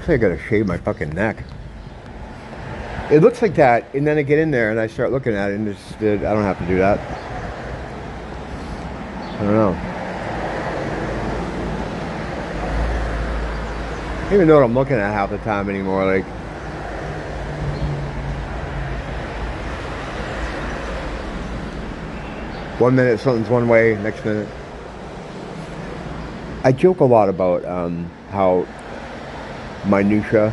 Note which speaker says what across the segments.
Speaker 1: Looks like I gotta shave my fucking neck. It looks like that, and then I get in there and I start looking at it, and I don't have to do that. I don't know. I don't even know what I'm looking at half the time anymore. Like, one minute something's one way, next minute. I joke a lot about how minutia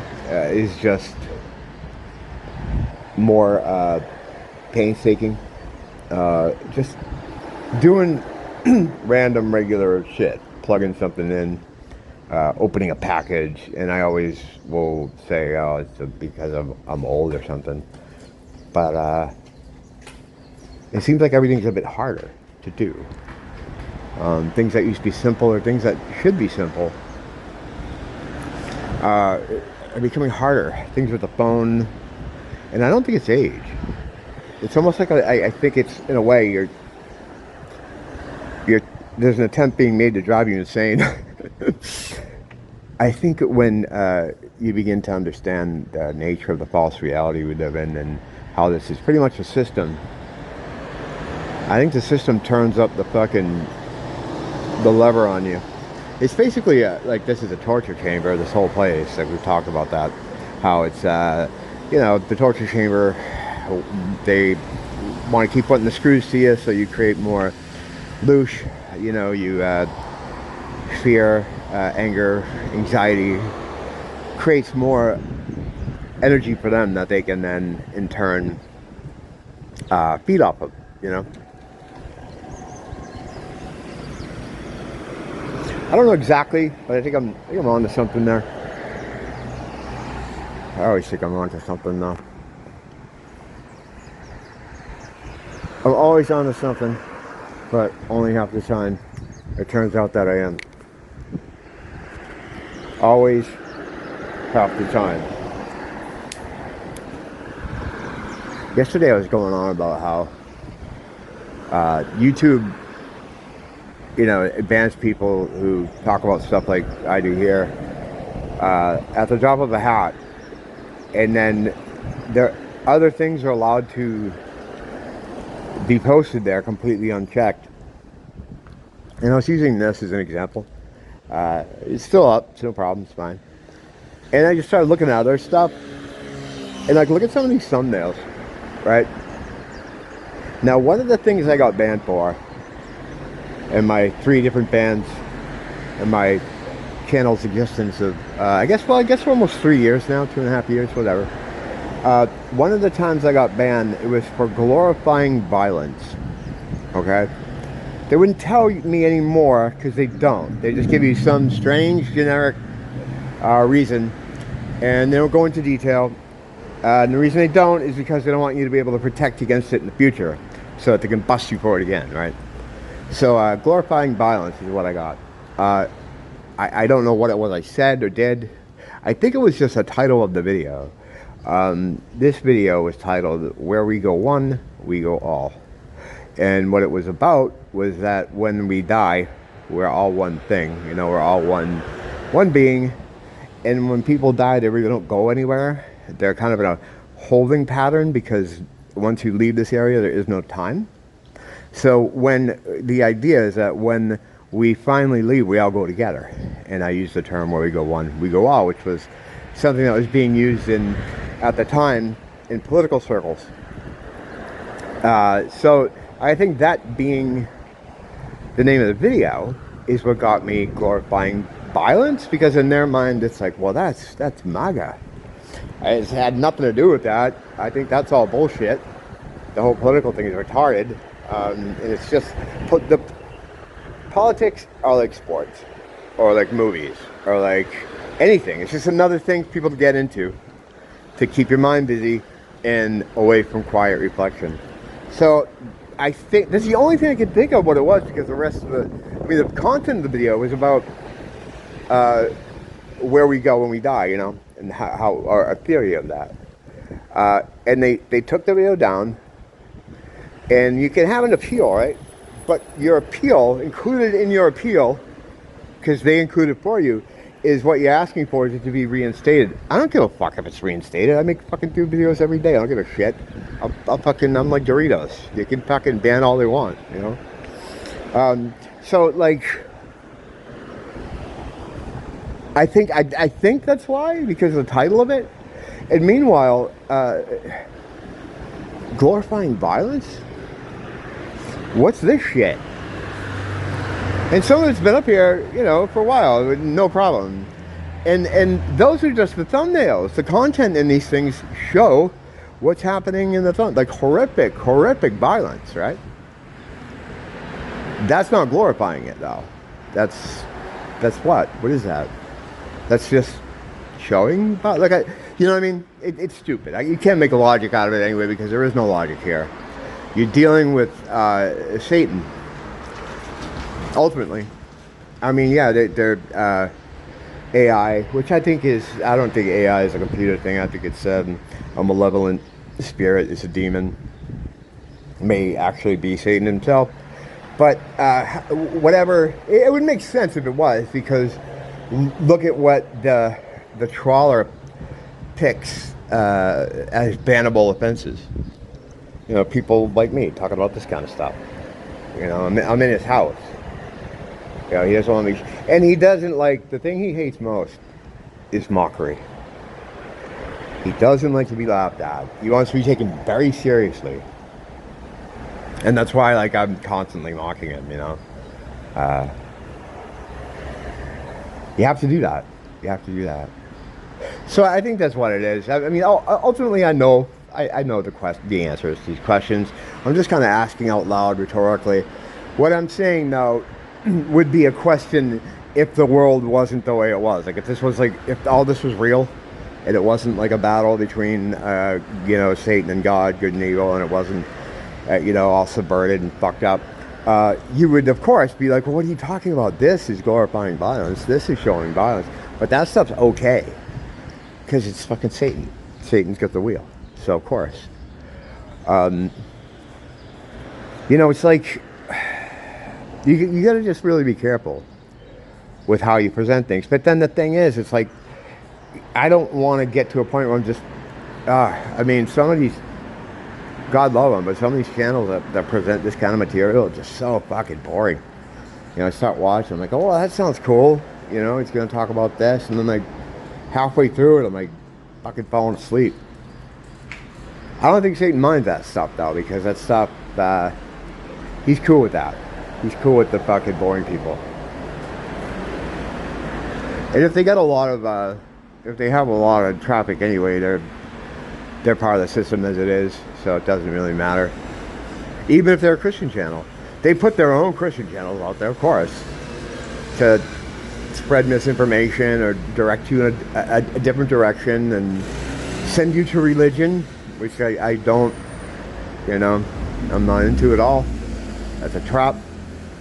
Speaker 1: is just more painstaking. Just doing random regular shit, plugging something in, opening a package, and I always will say, oh, it's because I'm old or something. But it seems like everything's a bit harder to do. Things that used to be simple, or things that should be simple, are becoming harder. Things with the phone, and I don't think it's age. It's almost like I think it's, in a way, there's an attempt being made to drive you insane. I think when you begin to understand the nature of the false reality we live in, and how this is pretty much a system, I think the system turns up the lever on you. It's basically like this is a torture chamber, this whole place. Like, we've talked about that, how it's the torture chamber. They want to keep putting the screws to you, so you create more loosh. You fear, anger, anxiety, creates more energy for them that they can then in turn feed off of. I don't know exactly, but I think I'm on to something there. I always think I'm on to something though. I'm always on to something, but only half the time it turns out that I am. Always half the time. Yesterday I was going on about how YouTube, advanced people who talk about stuff like I do here, at the drop of a hat, and then other things are allowed to be posted there completely unchecked. And I was using this as an example. It's still up, it's no problem, it's fine. And I just started looking at other stuff, and look at some of these thumbnails, right? Now, one of the things I got banned for, and my 3 different bands, and my channel's existence of, I guess for almost 3 years now, 2.5 years, whatever. One of the times I got banned, it was for glorifying violence, okay? They wouldn't tell me anymore, because they don't. They just give you some strange, generic reason, and they don't go into detail. And the reason they don't is because they don't want you to be able to protect against it in the future, so that they can bust you for it again, right? So glorifying violence is what I got. I don't know what it was I said or did. I think it was just a title of the video. This video was titled, "Where We Go One, We Go All." And what it was about was that when we die, we're all one thing. We're all one being. And when people die, they really don't go anywhere. They're kind of in a holding pattern, because once you leave this area, there is no time. So the idea is that when we finally leave, we all go together. And I use the term "where we go one, we go all," which was something that was being used at the time in political circles. So I think that being the name of the video is what got me glorifying violence, because in their mind it's like, well, that's MAGA. It's had nothing to do with that. I think that's all bullshit. The whole political thing is retarded. And it's just, the politics are like sports, or like movies, or like anything. It's just another thing people get into to keep your mind busy and away from quiet reflection. So I think that's the only thing I could think of what it was, because the rest of the content of the video was about where we go when we die, and how our theory of that. And they took the video down. And you can have an appeal, right? But your appeal, included in your appeal, because they included for you, is what you're asking for is it to be reinstated. I don't give a fuck if it's reinstated. I make fucking do videos every day. I don't give a shit. I'm like Doritos. You can fucking ban all they want, you know? So like, I think that's why, because of the title of it. And meanwhile, glorifying violence? What's this shit? And some of it's been up here, you know, for a while, no problem. And those are just the thumbnails. The content in these things show what's happening in the thumb, like horrific violence, right? That's not glorifying it, though. That's what? What is that? That's just showing, like, you know what I mean? It's stupid. You can't make a logic out of it anyway, because there is no logic here. You're dealing with Satan. Ultimately, I mean, yeah, they're AI, which I think is, I don't think AI is a computer thing. I think it's a malevolent spirit. It's a demon. May actually be Satan himself. But whatever, it would make sense if it was, because look at what the trawler picks as bannable offenses. You know, people like me talking about this kind of stuff. You know, I'm in his house. You know, he doesn't want me, and he doesn't like, the thing he hates most is mockery. He doesn't like to be laughed at. He wants to be taken very seriously. And that's why, like, I'm constantly mocking him, you know. You have to do that. You have to do that. So I think that's what it is. I mean, ultimately, I know the answers to these questions. I'm just kind of asking out loud, rhetorically. What I'm saying now would be a question if the world wasn't the way it was. Like, if this was, like, if all this was real, and it wasn't like a battle between, you know, Satan and God, good and evil, and it wasn't, you know, all subverted and fucked up, you would, of course, be like, well, what are you talking about? This is glorifying violence. This is showing violence. But that stuff's okay, because it's fucking Satan. Satan's got the wheel. So, of course. You know, it's like, you got to just really be careful with how you present things. But then the thing is, it's like, I don't want to get to a point where I'm just, I mean, some of these, God love them, but some of these channels that present this kind of material are just so fucking boring. You know, I start watching, I'm like, oh, well, that sounds cool. You know, it's going to talk about this. And then, like, halfway through it, I'm like, fucking falling asleep. I don't think Satan minds that stuff, though, because that stuff, he's cool with that. He's cool with the fucking boring people. And if they got a lot of, if they have a lot of traffic anyway, they're part of the system as it is, so it doesn't really matter. Even if they're a Christian channel. They put their own Christian channels out there, of course, to spread misinformation or direct you in a different direction and send you to religion, which I don't, you know, I'm not into at all. That's a trap.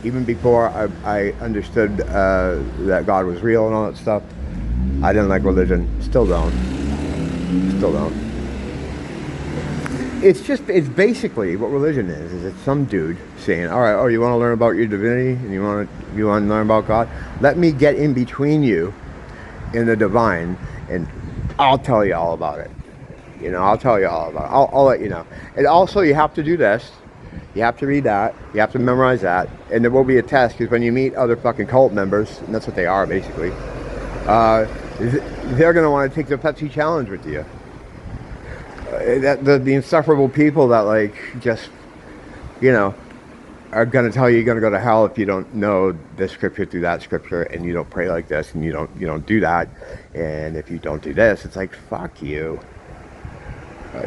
Speaker 1: Even before I understood that God was real and all that stuff, I didn't like religion. Still don't. Still don't. It's basically what religion is it's some dude saying, all right, oh, you want to learn about your divinity and you want to learn about God? Let me get in between you in the divine and I'll tell you all about it. You know, I'll tell you all about it. I'll let you know. And also, you have to do this. You have to read that. You have to memorize that. And there will be a test, because when you meet other fucking cult members, and that's what they are, basically, they're going to want to take the Pepsi challenge with you. The insufferable people that, like, just, you know, are going to tell you you're going to go to hell if you don't know this scripture through that scripture, and you don't pray like this, and you don't do that, and if you don't do this, it's like, fuck you.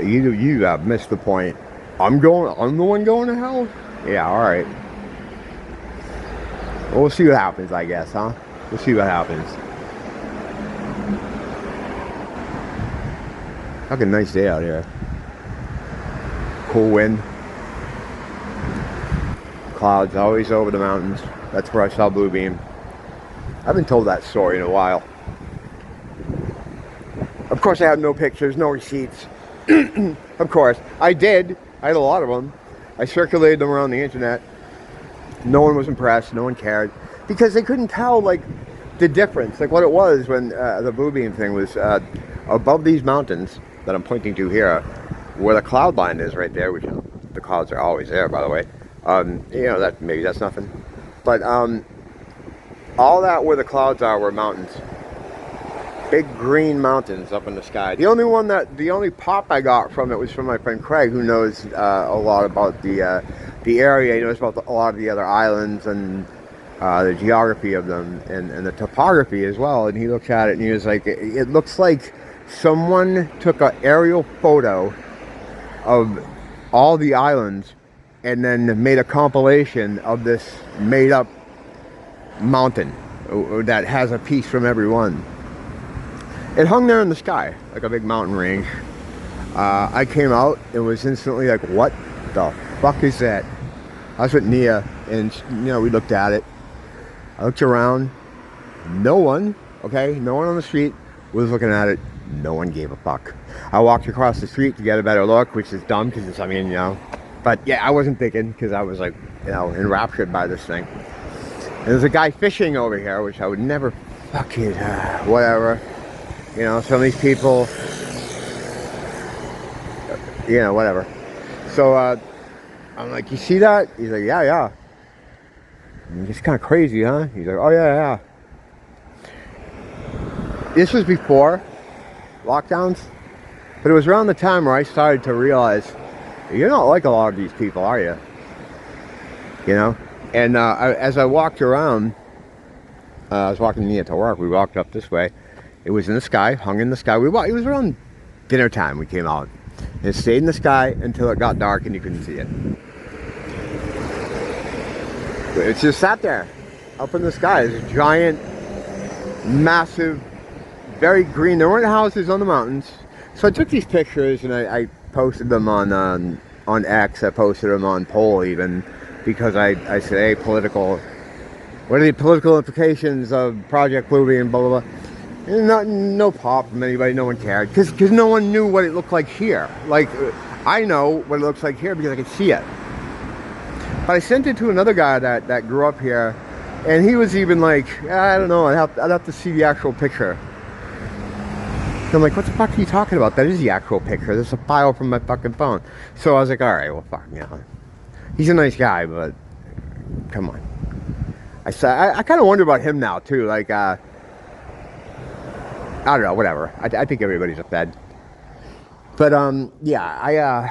Speaker 1: You have missed the point. I'm the one going to hell? Yeah, alright. Well, we'll see what happens, I guess, huh? We'll see what happens. Fucking nice day out here. Cool wind. Clouds always over the mountains. That's where I saw Bluebeam. I haven't told that story in a while. Of course, I have no pictures, no receipts. Of course. I did. I had a lot of them. I circulated them around the internet. No one was impressed. No one cared. Because they couldn't tell, like, the difference, like what it was when the Bluebeam thing was above these mountains that I'm pointing to here, where the cloud line is right there, which the clouds are always there, by the way. You know, that maybe that's nothing, but all that where the clouds are were mountains, big green mountains up in the sky. The only pop I got from it was from my friend Craig, who knows a lot about the area. He knows about a lot of the other islands and the geography of them and the topography as well. And he looked at it and he was like, it looks like someone took an aerial photo of all the islands and then made a compilation of this made up mountain that has a piece from every one. It hung there in the sky like a big mountain range. I came out and was instantly like, what the fuck is that? I was with Nia and, you know, we looked at it. I looked around. No one, okay, no one on the street was looking at it. No one gave a fuck. I walked across the street to get a better look, which is dumb because it's, I mean, you know, but yeah, I wasn't thinking because I was like, you know, enraptured by this thing. And there's a guy fishing over here, which I would never fucking, whatever. You know, some of these people, you know, whatever. So, I'm like, you see that? He's like, yeah, yeah. It's kind of crazy, huh? He's like, oh, yeah, yeah. This was before lockdowns, but it was around the time where I started to realize, you're not like a lot of these people, are you? You know? And as I walked around, I was walking Nia to work. We walked up this way. It was in the sky, hung in the sky. It was around dinner time we came out. It stayed in the sky until it got dark and you couldn't see it. It just sat there, up in the sky. It's a giant, massive, very green. There weren't houses on the mountains. So I took these pictures and I posted them on X. I posted them on Poll even, because I said, hey, political, what are the political implications of Project Bluebeam, blah, blah, blah. And no pop from anybody, no one cared. Because no one knew what it looked like here. Like, I know what it looks like here because I could see it. But I sent it to another guy that grew up here, and he was even like, I don't know, I'd have to see the actual picture. So I'm like, what the fuck are you talking about? That is the actual picture. There's a file from my fucking phone. So I was like, all right, well, fuck, you know. He's a nice guy, but come on. I kind of wonder about him now, too. Like, I don't know, whatever. I think everybody's a fed. But, yeah,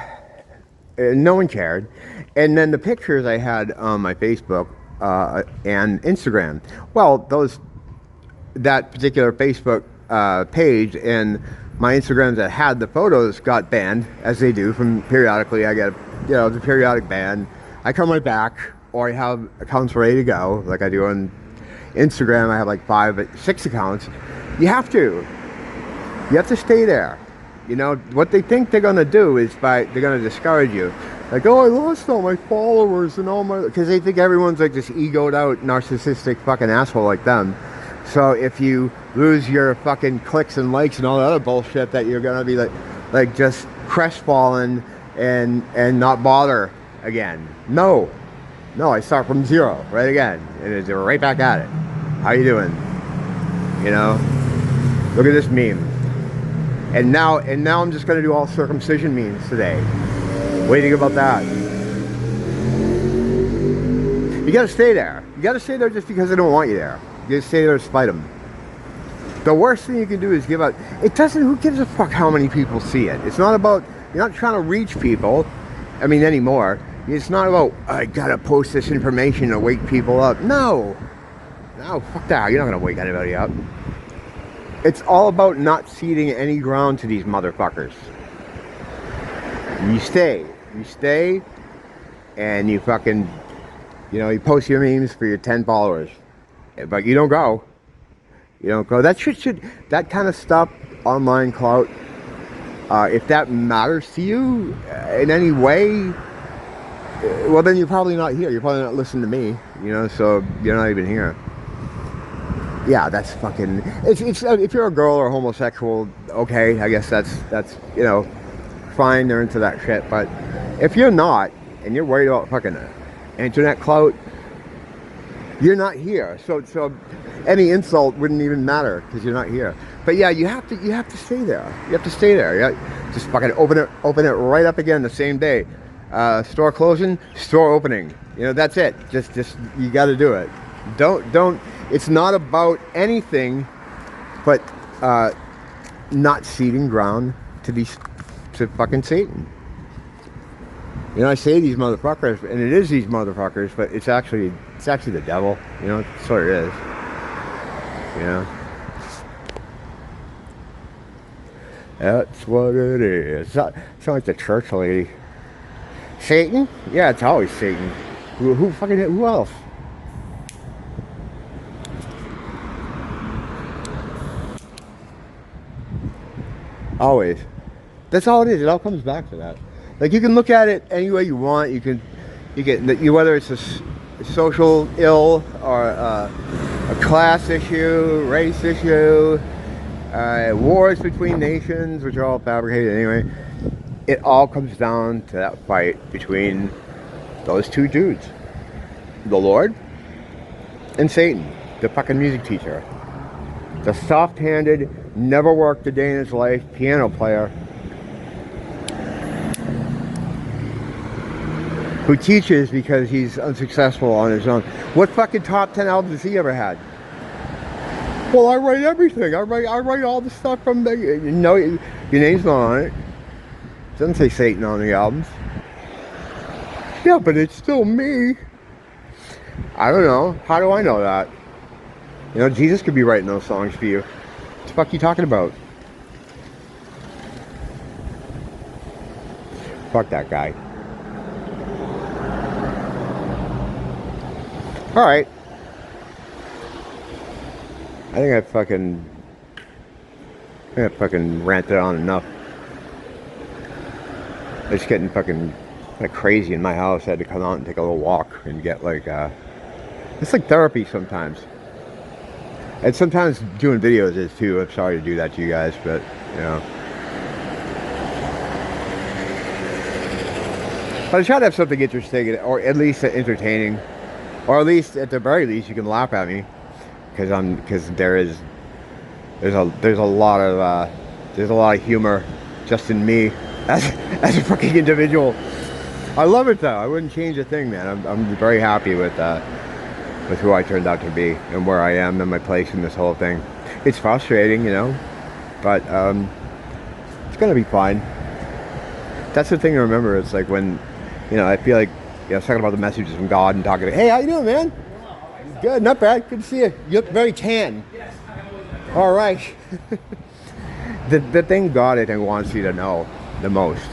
Speaker 1: no one cared. And then the pictures I had on my Facebook and Instagram, well, that particular Facebook page and my Instagrams that had the photos got banned, as they do from periodically. I get, you know, the periodic ban. I come right back, or I have accounts ready to go, like I do on Instagram. I have like 6 accounts. You have to stay there. You know, what they think they're going to do is they're going to discourage you. Like, oh, I lost all my followers and all my... Because they think everyone's like this egoed out, narcissistic fucking asshole like them. So if you lose your fucking clicks and likes and all the other bullshit, that you're going to be like just crestfallen and not bother again. No, I start from zero, right again. And we're right back at it. How you doing? You know? Look at this meme. And now I'm just going to do all circumcision memes today. What do you think about that? You got to stay there. You got to stay there just because they don't want you there. You got to stay there to spite them. The worst thing you can do is give out. It doesn't, who gives a fuck how many people see it? It's not about, you're not trying to reach people. I mean, anymore. It's not about, I got to post this information to wake people up. No, fuck that. You're not going to wake anybody up. It's all about not ceding any ground to these motherfuckers. You stay, and you fucking, you know, you post your memes for your 10 followers. But you don't go. That kind of stuff, online clout, if that matters to you in any way, well, then you're probably not here. You're probably not listening to me, you know, so you're not even here. Yeah, that's fucking, it's if you're a girl or homosexual, okay, I guess that's, you know, fine, they're into that shit. But if you're not, and you're worried about fucking internet clout, you're not here. So any insult wouldn't even matter because you're not here. But yeah, you have to stay there. You have to stay there. Yeah, just fucking open it right up again the same day. Store closing, store opening. You know, that's it. Just you got to do it. Don't. It's not about anything, but not ceding ground to fucking Satan. You know, I say these motherfuckers, and it is these motherfuckers, but it's actually the devil. You know, that's what it is. You know, that's what it is. Sound like the church lady. Satan? Yeah, it's always Satan. Who else? Always. That's all it is. It all comes back to that. Like, you can look at it any way you want. Whether it's a social ill or a class issue, race issue, wars between nations, which are all fabricated anyway. It all comes down to that fight between those two dudes, the Lord and Satan, the fucking music teacher, the soft-handed, never worked a day in his life piano player who teaches because he's unsuccessful on his own. What fucking top 10 albums has he ever had? Well, I write everything. I write all the stuff from the... You know, your name's not on it. It doesn't say Satan on the albums. Yeah, but it's still me. I don't know. How do I know that? You know, Jesus could be writing those songs for you. What the fuck are you talking about? Fuck that guy. Alright. I think I fucking ranted on enough. It's getting fucking like crazy in my house. I had to come out and take a little walk and get like it's like therapy sometimes. And sometimes doing videos is too. I'm sorry to do that to you guys, but you know. But I try to have something interesting, or at least entertaining, or at least at the very least you can laugh at me, because there's a lot of humor just in me as a fucking individual. I love it though. I wouldn't change a thing, man. I'm very happy with who I turned out to be and where I am and my place in this whole thing. It's frustrating, you know, but it's gonna be fine. That's the thing to remember. It's like when, you know, I feel like, you know, I was talking about the messages from God and talking to, hey, how you doing, man? Good, not bad. Good to see you. You look very tan. All right. The thing God, I think, wants you to know the most.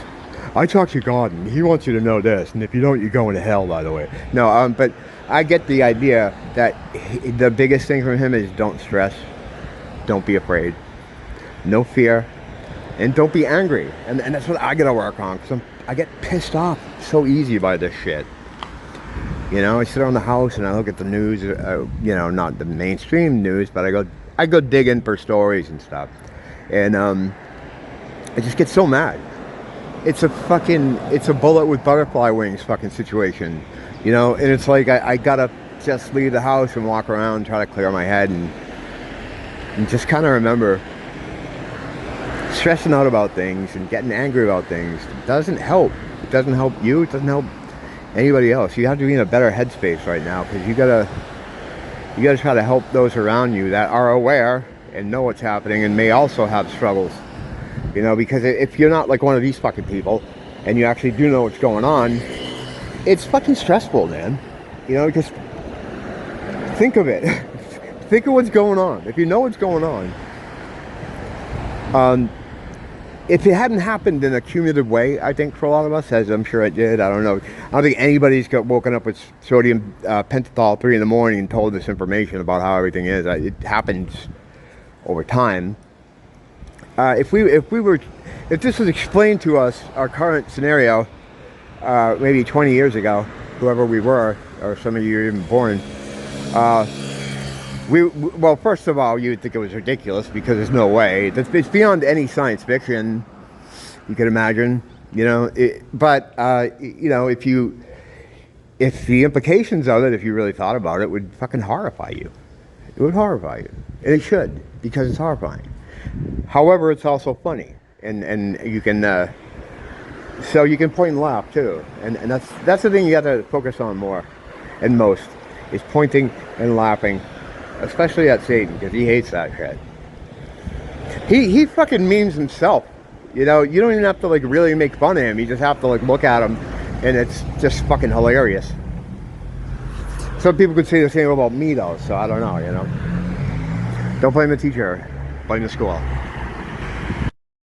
Speaker 1: I talk to God and he wants you to know this, and if you don't, you're going to hell, by the way. No, but I get the idea that the biggest thing from him is don't stress, don't be afraid, no fear, and don't be angry. And that's what I gotta work on, because I get pissed off so easy by this shit. You know, I sit around the house and I look at the news, you know, not the mainstream news, but I go digging for stories and stuff. And I just get so mad. It's a bullet with butterfly wings fucking situation. You know, and it's like I gotta just leave the house and walk around, try to clear my head and just kind of remember stressing out about things and getting angry about things doesn't help. It doesn't help you. It doesn't help anybody else. You have to be in a better headspace right now, because you gotta try to help those around you that are aware and know what's happening and may also have struggles. You know, because if you're not like one of these fucking people and you actually do know what's going on, it's fucking stressful, man. You know, just think of it. Think of what's going on. If you know what's going on, if it hadn't happened in a cumulative way, I think for a lot of us, as I'm sure it did, I don't know. I don't think anybody's got woken up with sodium pentothal 3 in the morning and told this information about how everything is. It happens over time. If this was explained to us, our current scenario, maybe 20 years ago, whoever we were, or some of you were even born, well, first of all, you would think it was ridiculous, because there's no way. It's beyond any science fiction you could imagine, you know. But you know, if the implications of it, if you really thought about it, would fucking horrify you. It would horrify you. And it should, because it's horrifying. However, it's also funny. And you can, so you can point and laugh too. And that's the thing you got to focus on more and most, is pointing and laughing. Especially at Satan, because he hates that shit. He fucking memes himself. You know, you don't even have to like really make fun of him. You just have to like look at him, and it's just fucking hilarious. Some people could say the same about me though, so I don't know, you know. Don't blame the teacher, blame the school.